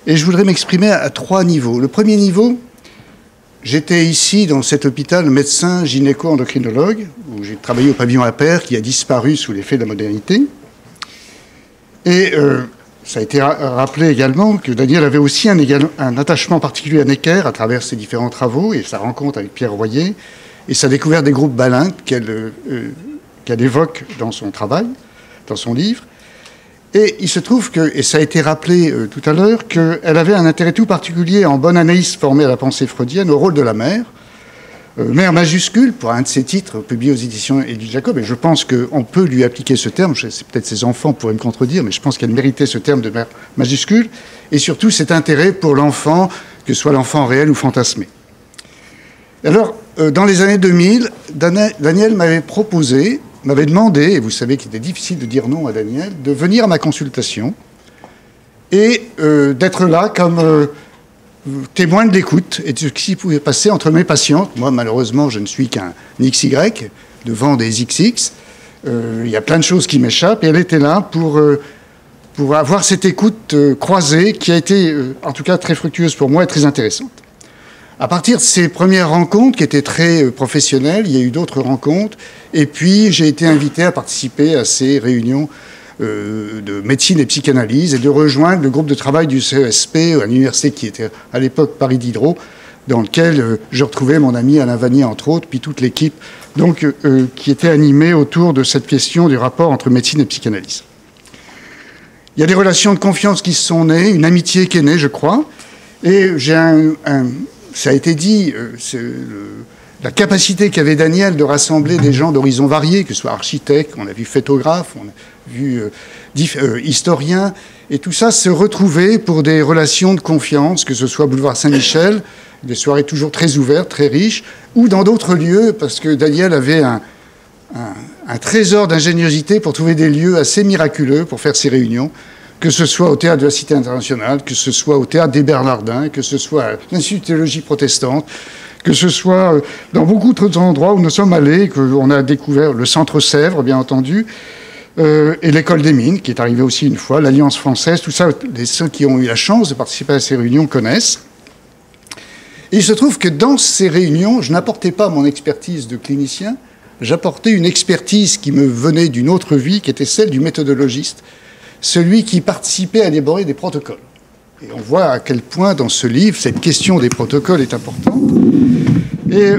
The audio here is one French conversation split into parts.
Et je voudrais m'exprimer à 3 niveaux. Le premier niveau, j'étais ici, dans cet hôpital, médecin gynéco-endocrinologue, où j'ai travaillé au pavillon Appert, qui a disparu sous l'effet de la modernité. Et ça a été rappelé également que Daniel avait aussi un attachement particulier à Necker à travers ses différents travaux et sa rencontre avec Pierre Royer et sa découverte des groupes balains qu'elle évoque dans son travail, dans son livre. Et il se trouve que, et ça a été rappelé tout à l'heure, qu'elle avait un intérêt tout particulier en bonne analyste formée à la pensée freudienne au rôle de la mère. Mère majuscule, pour un de ses titres publiés aux éditions Édith Jacob, et je pense qu'on peut lui appliquer ce terme, c'est peut-être ses enfants pourraient me contredire, mais je pense qu'elle méritait ce terme de mère majuscule, et surtout cet intérêt pour l'enfant, que ce soit l'enfant réel ou fantasmé. Alors, dans les années 2000, Daniel m'avait demandé, et vous savez qu'il était difficile de dire non à Daniel, de venir à ma consultation et d'être là comme témoin de l'écoute et de ce qui pouvait passer entre mes patientes. Moi, malheureusement, je ne suis qu'un XY devant des XX. Il y a plein de choses qui m'échappent et elle était là pour avoir cette écoute croisée qui a été, en tout cas, très fructueuse pour moi et très intéressante. À partir de ces premières rencontres qui étaient très professionnelles, il y a eu d'autres rencontres et puis j'ai été invité à participer à ces réunions de médecine et psychanalyse et de rejoindre le groupe de travail du CESP à l'université qui était à l'époque Paris Diderot, dans lequel je retrouvais mon ami Alain Vanier, entre autres, puis toute l'équipe donc, qui était animée autour de cette question du rapport entre médecine et psychanalyse. Il y a des relations de confiance qui se sont nées, une amitié qui est née, je crois, et j'ai ça a été dit, la capacité qu'avait Daniel de rassembler des gens d'horizons variés, que ce soit architectes, on a vu photographes, on a vu historiens, et tout ça se retrouvait pour des relations de confiance, que ce soit boulevard Saint-Michel, des soirées toujours très ouvertes, très riches, ou dans d'autres lieux, parce que Daniel avait un trésor d'ingéniosité pour trouver des lieux assez miraculeux pour faire ses réunions, que ce soit au théâtre de la Cité internationale, que ce soit au théâtre des Bernardins, que ce soit à l'Institut de théologie protestante, que ce soit dans beaucoup d'autres endroits où nous sommes allés, qu'on a découvert le Centre Sèvres, bien entendu, et l'École des Mines, qui est arrivée aussi une fois, l'Alliance française, tout ça, ceux qui ont eu la chance de participer à ces réunions connaissent. Et il se trouve que dans ces réunions, je n'apportais pas mon expertise de clinicien, j'apportais une expertise qui me venait d'une autre vie, qui était celle du méthodologiste, celui qui participait à élaborer des protocoles. Et on voit à quel point, dans ce livre, cette question des protocoles est importante. Et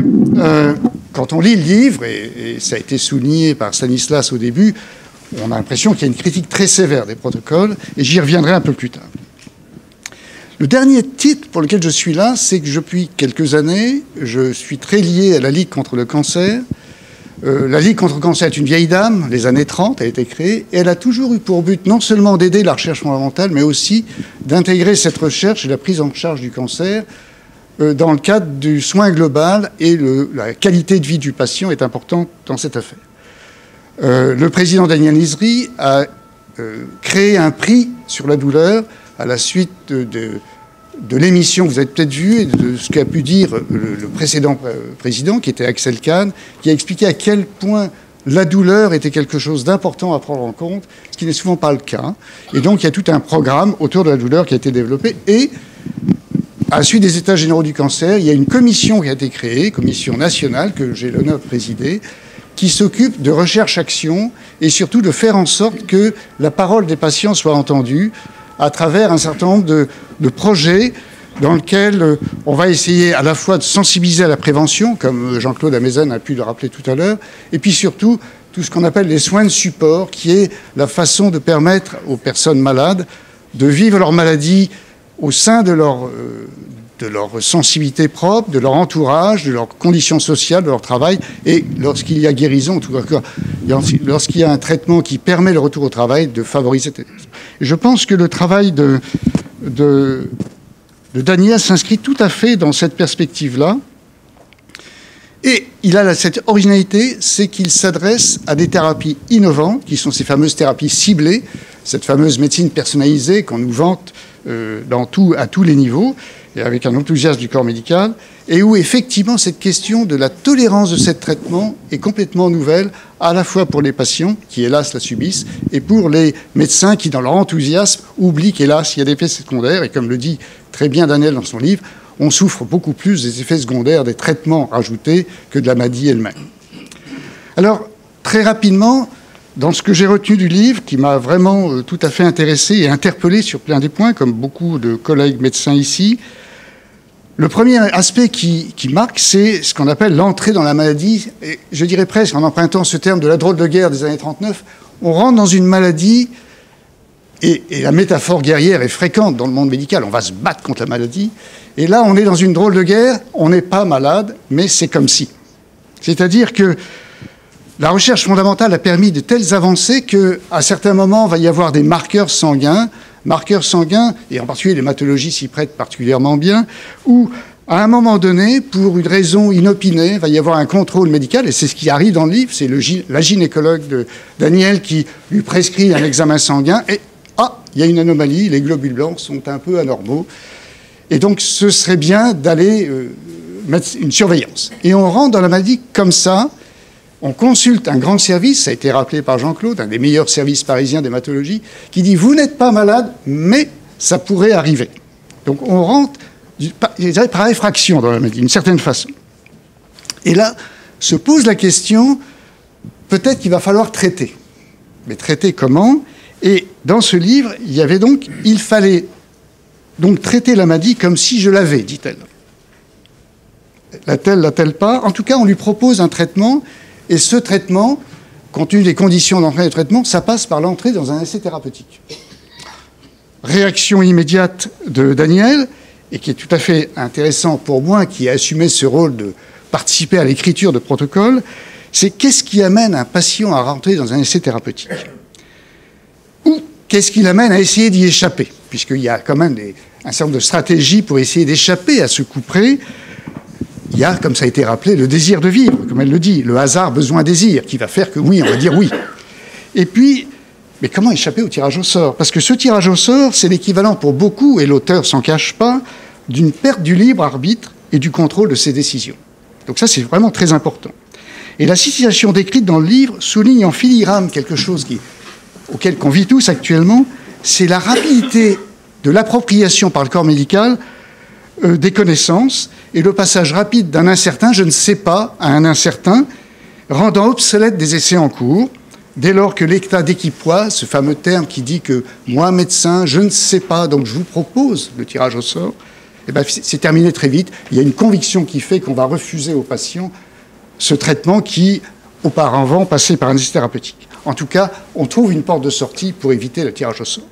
quand on lit le livre, et ça a été souligné par Stanislas au début, on a l'impression qu'il y a une critique très sévère des protocoles, et j'y reviendrai un peu plus tard. Le dernier titre pour lequel je suis là, c'est que depuis quelques années, je suis très lié à la Ligue contre le cancer. La Ligue contre le cancer est une vieille dame, les années 30, elle a été créée, et elle a toujours eu pour but non seulement d'aider la recherche fondamentale, mais aussi d'intégrer cette recherche et la prise en charge du cancer dans le cadre du soin global, et la qualité de vie du patient est importante dans cette affaire. Le président Daniel Nizri a créé un prix sur la douleur à la suite de l'émission que vous avez peut-être vue et de ce qu'a pu dire le précédent président, qui était Axel Kahn, qui a expliqué à quel point la douleur était quelque chose d'important à prendre en compte, ce qui n'est souvent pas le cas. Et donc, il y a tout un programme autour de la douleur qui a été développé. Et à la suite des États généraux du cancer, il y a une commission qui a été créée, commission nationale, que j'ai l'honneur de présider, qui s'occupe de recherche-action et surtout de faire en sorte que la parole des patients soit entendue à travers un certain nombre de projets dans lesquels on va essayer à la fois de sensibiliser à la prévention, comme Jean-Claude Amezen a pu le rappeler tout à l'heure, et puis surtout tout ce qu'on appelle les soins de support, qui est la façon de permettre aux personnes malades de vivre leur maladie au sein de leur sensibilité propre, de leur entourage, de leurs conditions sociales, de leur travail, et lorsqu'il y a guérison, en tout cas, lorsqu'il y a un traitement qui permet le retour au travail, de favoriser. Et je pense que le travail de Daniel s'inscrit tout à fait dans cette perspective-là. Et il a cette originalité, c'est qu'il s'adresse à des thérapies innovantes, qui sont ces fameuses thérapies ciblées, cette fameuse médecine personnalisée qu'on nous vante à tous les niveaux, et avec un enthousiasme du corps médical, et où effectivement cette question de la tolérance de ce traitement est complètement nouvelle, à la fois pour les patients qui hélas la subissent, et pour les médecins qui, dans leur enthousiasme, oublient qu'hélas il y a des effets secondaires, et comme le dit très bien Daniel dans son livre, on souffre beaucoup plus des effets secondaires des traitements rajoutés que de la maladie elle-même. Alors, très rapidement, dans ce que j'ai retenu du livre, qui m'a vraiment tout à fait intéressé et interpellé sur plein des points, comme beaucoup de collègues médecins ici, le premier aspect qui marque, c'est ce qu'on appelle l'entrée dans la maladie. Et je dirais presque, en empruntant ce terme de la drôle de guerre des années 39, on rentre dans une maladie, et la métaphore guerrière est fréquente dans le monde médical, on va se battre contre la maladie, et là on est dans une drôle de guerre, on n'est pas malade, mais c'est comme si. C'est-à-dire que la recherche fondamentale a permis de telles avancées qu'à certains moments, il va y avoir des marqueurs sanguins, et en particulier les hématologies s'y prêtent particulièrement bien, où, à un moment donné, pour une raison inopinée, il va y avoir un contrôle médical, et c'est ce qui arrive dans le livre, c'est la gynécologue de Daniel qui lui prescrit un examen sanguin, et il y a une anomalie, les globules blancs sont un peu anormaux, et donc ce serait bien d'aller mettre une surveillance. Et on rentre dans la maladie comme ça. On consulte un grand service, ça a été rappelé par Jean-Claude, un des meilleurs services parisiens d'hématologie, qui dit « Vous n'êtes pas malade, mais ça pourrait arriver ». Donc on rentre par effraction dans la maladie, d'une certaine façon. Et là, se pose la question, peut-être qu'il va falloir traiter. Mais traiter comment? Et dans ce livre, il fallait donc traiter la maladie comme si je l'avais, dit-elle. L'a-t-elle pas? En tout cas, on lui propose un traitement. Et ce traitement, compte tenu des conditions d'entrée de traitement, ça passe par l'entrée dans un essai thérapeutique. Réaction immédiate de Daniel, et qui est tout à fait intéressant pour moi, qui a assumé ce rôle de participer à l'écriture de protocole, c'est qu'est-ce qui amène un patient à rentrer dans un essai thérapeutique? Ou qu'est-ce qui l'amène à essayer d'y échapper? Puisqu'il y a quand même un certain nombre de stratégies pour essayer d'échapper à ce couperet. Il y a, comme ça a été rappelé, le désir de vivre, comme elle le dit, le hasard, besoin, désir, qui va faire que oui, on va dire oui. Et puis, mais comment échapper au tirage au sort? Parce que ce tirage au sort, c'est l'équivalent pour beaucoup, et l'auteur s'en cache pas, d'une perte du libre arbitre et du contrôle de ses décisions. Donc ça, c'est vraiment très important. Et la situation décrite dans le livre souligne en filigrane quelque chose auquel on vit tous actuellement, c'est la rapidité de l'appropriation par le corps médical des connaissances et le passage rapide d'un incertain, je ne sais pas, à un incertain, rendant obsolètes des essais en cours, dès lors que l'état d'équipoise, ce fameux terme qui dit que moi, médecin, je ne sais pas, donc je vous propose le tirage au sort, eh bien, c'est terminé très vite. Il y a une conviction qui fait qu'on va refuser aux patients ce traitement qui, auparavant, passait par un essai thérapeutique. En tout cas, on trouve une porte de sortie pour éviter le tirage au sort.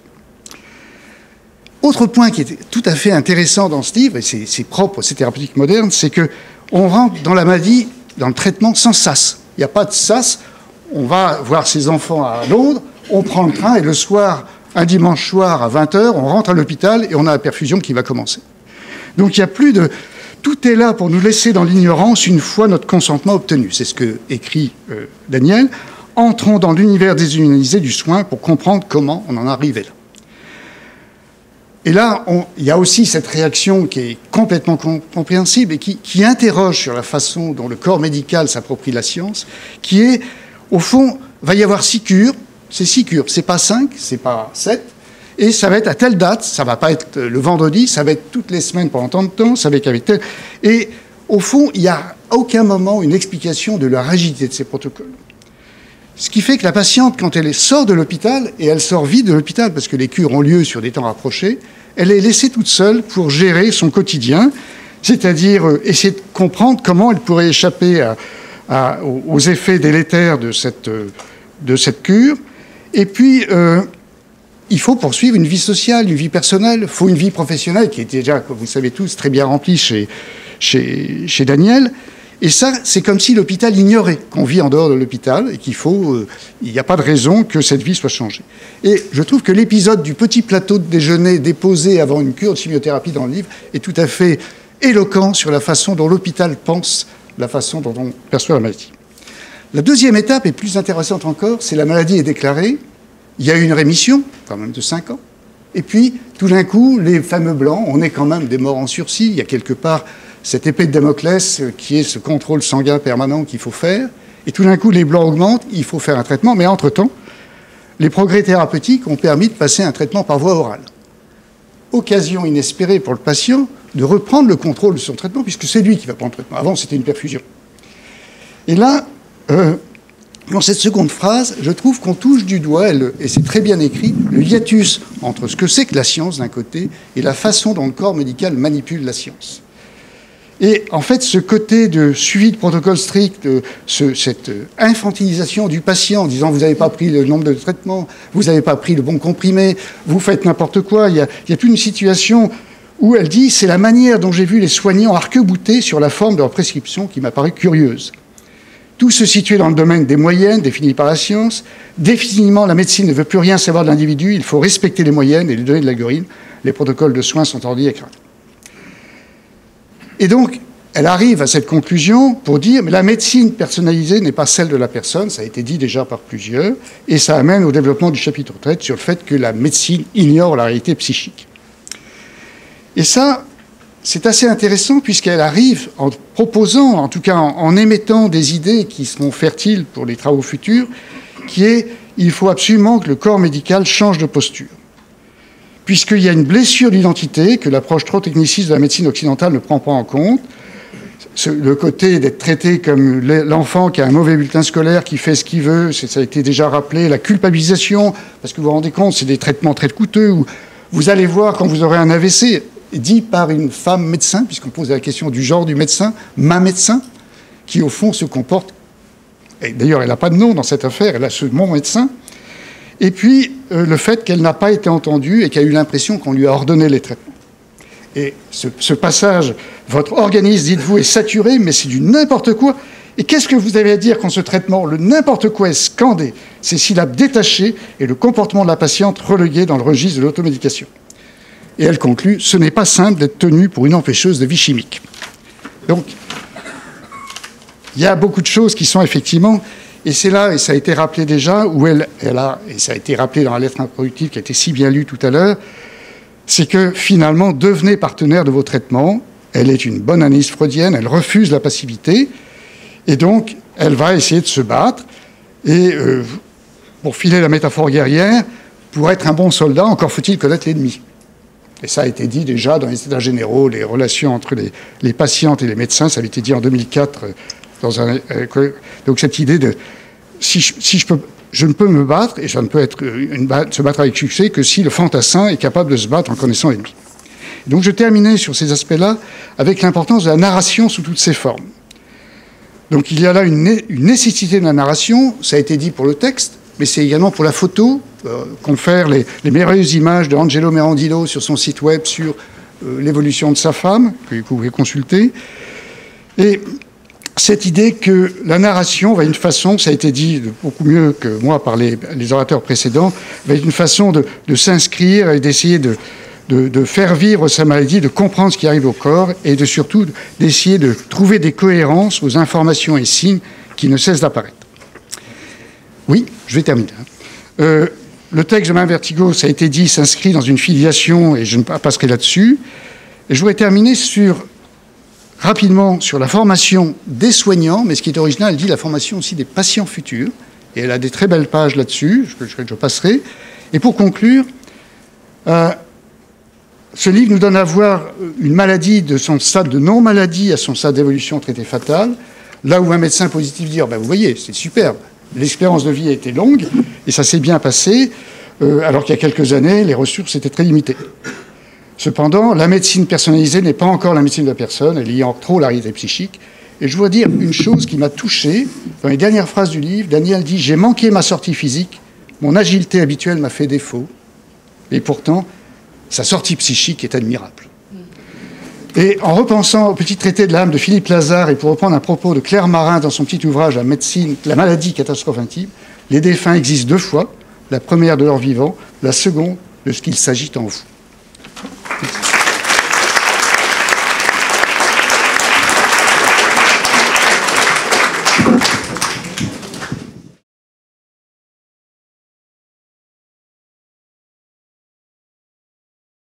Autre point qui est tout à fait intéressant dans ce livre, et c'est propre aux essais thérapeutiques modernes, c'est qu'on rentre dans la maladie, dans le traitement sans sas. Il n'y a pas de sas. On va voir ses enfants à Londres, on prend le train, et le soir, un dimanche soir à 20h, on rentre à l'hôpital et on a la perfusion qui va commencer. Donc il n'y a plus de... Tout est là pour nous laisser dans l'ignorance une fois notre consentement obtenu. C'est ce que écrit Daniel. Entrons dans l'univers déshumanisé du soin pour comprendre comment on en est arrivé là. Et là, il y a aussi cette réaction qui est complètement compréhensible et qui interroge sur la façon dont le corps médical s'approprie la science, qui est, au fond, va y avoir 6 cures. C'est 6 cures, c'est pas 5, c'est pas 7, et ça va être à telle date, ça va pas être le vendredi, ça va être toutes les semaines pendant tant de temps, ça va être avec tel... Et au fond, il n'y a à aucun moment une explication de la rigidité de ces protocoles. Ce qui fait que la patiente, quand elle sort de l'hôpital, et elle sort vite de l'hôpital parce que les cures ont lieu sur des temps rapprochés, elle est laissée toute seule pour gérer son quotidien, c'est-à-dire essayer de comprendre comment elle pourrait échapper aux effets délétères de cette cure. Et puis, il faut poursuivre une vie sociale, une vie personnelle, il faut une vie professionnelle qui est déjà, comme vous le savez tous, très bien remplie chez Daniel. Et ça, c'est comme si l'hôpital ignorait qu'on vit en dehors de l'hôpital et il n'y a pas de raison que cette vie soit changée. Et je trouve que l'épisode du petit plateau de déjeuner déposé avant une cure de chimiothérapie dans le livre est tout à fait éloquent sur la façon dont l'hôpital pense, la façon dont on perçoit la maladie. La deuxième étape est plus intéressante encore, c'est la maladie est déclarée, il y a eu une rémission, quand même de 5 ans, Et puis, tout d'un coup, les fameux blancs, on est quand même des morts en sursis. Il y a quelque part cette épée de Damoclès qui est ce contrôle sanguin permanent qu'il faut faire. Et tout d'un coup, les blancs augmentent, il faut faire un traitement. Mais entre-temps, les progrès thérapeutiques ont permis de passer un traitement par voie orale. Occasion inespérée pour le patient de reprendre le contrôle de son traitement, puisque c'est lui qui va prendre le traitement. Avant, c'était une perfusion. Et là, dans cette seconde phrase, je trouve qu'on touche du doigt, et c'est très bien écrit, le hiatus entre ce que c'est que la science d'un côté et la façon dont le corps médical manipule la science. Et en fait, ce côté de suivi de protocole strict, cette infantilisation du patient en disant « vous n'avez pas pris le nombre de traitements, vous n'avez pas pris le bon comprimé, vous faites n'importe quoi », il y a toute une situation où elle dit « c'est la manière dont j'ai vu les soignants arc-bouter sur la forme de leur prescription qui m'apparaît curieuse ». Tout se situe dans le domaine des moyennes définies par la science. Définitivement, la médecine ne veut plus rien savoir de l'individu. Il faut respecter les moyennes et les données de l'algorithme. Les protocoles de soins sont ordi et craintés. Et donc, elle arrive à cette conclusion pour dire mais la médecine personnalisée n'est pas celle de la personne. Ça a été dit déjà par plusieurs. Et ça amène au développement du chapitre 13 sur le fait que la médecine ignore la réalité psychique. Et ça, c'est assez intéressant puisqu'elle arrive en proposant, en tout cas en émettant des idées qui seront fertiles pour les travaux futurs, qui est il faut absolument que le corps médical change de posture. Puisqu'il y a une blessure d'identité que l'approche trop techniciste de la médecine occidentale ne prend pas en compte, le côté d'être traité comme l'enfant qui a un mauvais bulletin scolaire, qui fait ce qu'il veut, ça a été déjà rappelé, la culpabilisation, parce que vous vous rendez compte, c'est des traitements très coûteux, où vous allez voir quand vous aurez un AVC, dit par une femme médecin, puisqu'on pose la question du genre du médecin, ma médecin, qui au fond se comporte, et d'ailleurs elle n'a pas de nom dans cette affaire, elle a ce mon médecin, et puis le fait qu'elle n'a pas été entendue et qu'elle a eu l'impression qu'on lui a ordonné les traitements. Et ce passage, votre organisme, dites-vous, est saturé, mais c'est du n'importe quoi. Et qu'est-ce que vous avez à dire quand ce traitement, le n'importe quoi est scandé, ces syllabes détachées et le comportement de la patiente relégué dans le registre de l'automédication. Et elle conclut, ce n'est pas simple d'être tenu pour une empêcheuse de vie chimique. Donc, il y a beaucoup de choses qui sont effectivement, et c'est là, et ça a été rappelé déjà, où elle a, et ça a été rappelé dans la lettre introductive qui a été si bien lue tout à l'heure, c'est que finalement, devenez partenaire de vos traitements. Elle est une bonne analyste freudienne, elle refuse la passivité, et donc elle va essayer de se battre, et pour filer la métaphore guerrière, pour être un bon soldat, encore faut-il connaître l'ennemi. Et ça a été dit déjà dans les états généraux, les relations entre les patientes et les médecins, ça avait été dit en 2004, donc cette idée de je ne peux me battre, et je ne peux se battre avec succès que si le fantassin est capable de se battre en connaissant l'ennemi. Donc je terminais sur ces aspects-là avec l'importance de la narration sous toutes ses formes. Donc il y a là une nécessité de la narration, ça a été dit pour le texte, mais c'est également pour la photo, confère les merveilleuses images de Angelo Merandillo sur son site web sur l'évolution de sa femme, que vous pouvez consulter. Et cette idée que la narration va être une façon, ça a été dit beaucoup mieux que moi par les orateurs précédents, va être une façon de s'inscrire et d'essayer de faire vivre sa maladie, de comprendre ce qui arrive au corps et surtout d'essayer de trouver des cohérences aux informations et signes qui ne cessent d'apparaître. Oui, je vais terminer. Le texte de Mme Vertigo, ça a été dit, s'inscrit dans une filiation, et je ne passerai là-dessus. Et je voudrais terminer rapidement sur la formation des soignants, mais ce qui est original, elle dit la formation aussi des patients futurs, et elle a des très belles pages là-dessus, je passerai. Et pour conclure, ce livre nous donne à voir une maladie de son stade de non-maladie à son stade d'évolution traitée fatale, là où un médecin positif dit vous voyez, c'est superbe. L'espérance de vie a été longue et ça s'est bien passé, alors qu'il y a quelques années, les ressources étaient très limitées. Cependant, la médecine personnalisée n'est pas encore la médecine de la personne, elle y a trop la réalité psychique. Et je dois dire une chose qui m'a touché. Dans les dernières phrases du livre, Daniel dit « J'ai manqué ma sortie physique, mon agilité habituelle m'a fait défaut, et pourtant, sa sortie psychique est admirable. » Et en repensant au petit traité de l'âme de Philippe Lazare, et pour reprendre un propos de Claire Marin dans son petit ouvrage « La maladie, catastrophe intime », les défunts existent deux fois, la première de leur vivant, la seconde de ce qu'il s'agit en vous. Merci.